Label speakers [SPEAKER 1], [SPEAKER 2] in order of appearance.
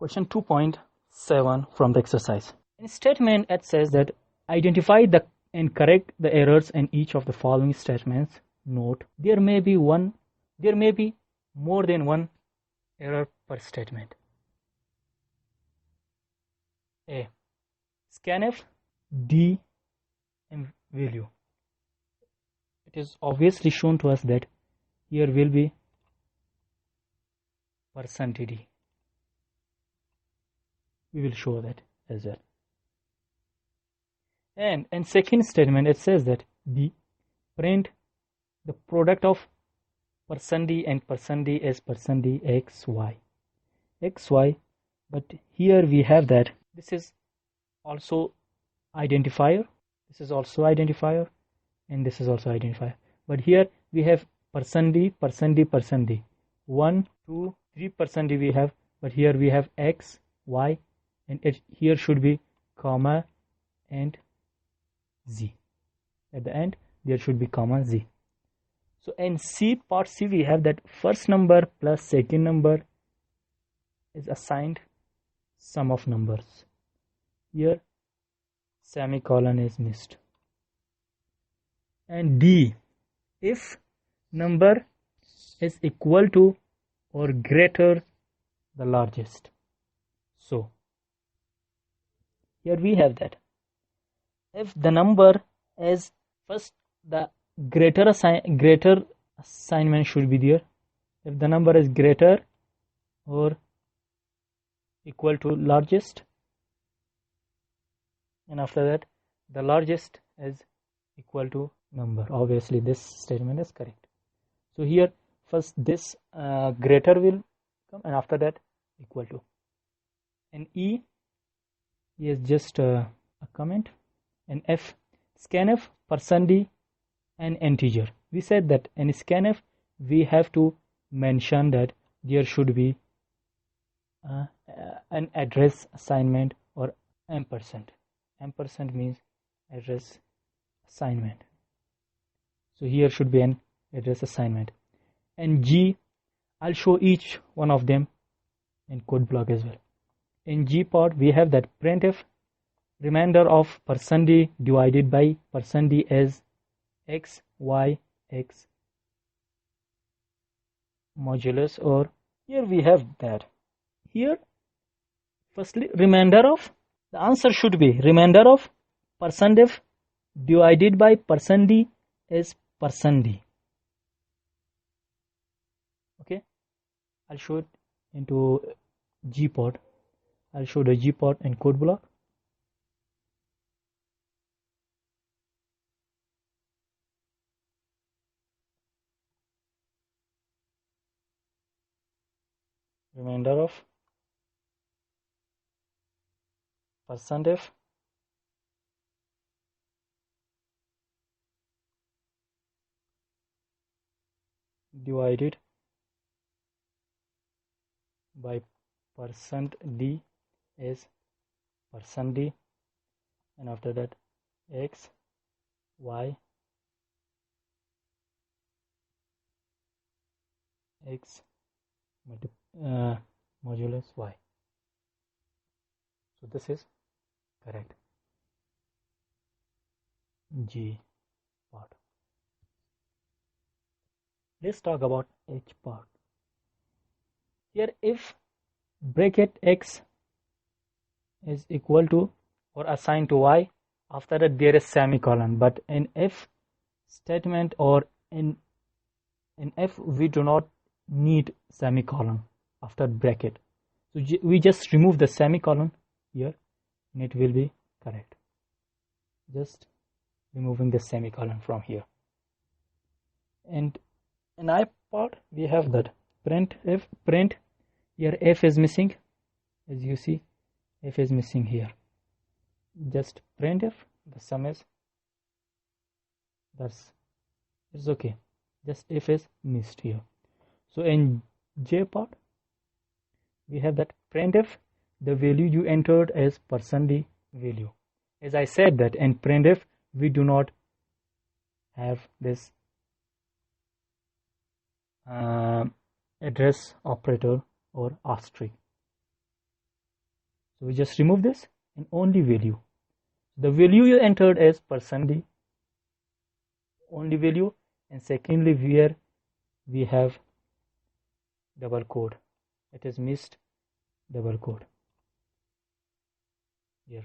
[SPEAKER 1] Question 2.7 from the exercise. In statement it says that identify and correct the errors in each of the following statements. Note there may be more than one error per statement. A. Scanf D value. It is obviously shown to us that here will be %d. We will show that as well. And in second statement it says that B. Print the product of %d and %d as %d xy, but here we have that this is also identifier, this is also identifier, and this is also identifier, but here we have %d, 1, 2, 3% we have, but here we have x, y, and here should be comma and z. At the end there should be comma z. So in part C we have that first number plus second number is assigned sum of numbers. Here semicolon is missed. And D, if number is equal to or greater the largest. So here we have that if the number is first, the greater assignment should be there. If the number is greater or equal to largest, and after that the largest is equal to number, obviously this statement is correct. So here first this greater will come, and after that equal to. And E is just a comment. And F, scanf %d and integer. We said that in scanf we have to mention that there should be an address assignment or ampersand. Ampersand means address assignment. So here should be an address assignment. And G, I'll show each one of them in code block as well. In G part we have that printf remainder of %d divided by %d as x, y, x modulus, or here we have that. Here firstly remainder of, the answer should be remainder of %f divided by %d is %d. Okay, I'll show it into G part. I'll show the G part in code block. Remainder of %f divided by %d is %d, and after that x, y, x modulus y. So this is correct. G part. Let's talk about H part. Here if bracket x is equal to or assigned to y, after that there is semicolon, but in if statement or in if we do not need semicolon after bracket, so we just remove the semicolon here and it will be correct. Just removing the semicolon from here. And in I part we have that print here f is missing, as you see f is missing here. Just printf, the sum is, that's it's okay, just f is missed here. So in J part we have that printf the value you entered as %d value. As I said that in printf we do not have this address operator or asterisk. So we just remove this and only value. The value you entered as person only value, and secondly where we have double quote, it is missed double quote here.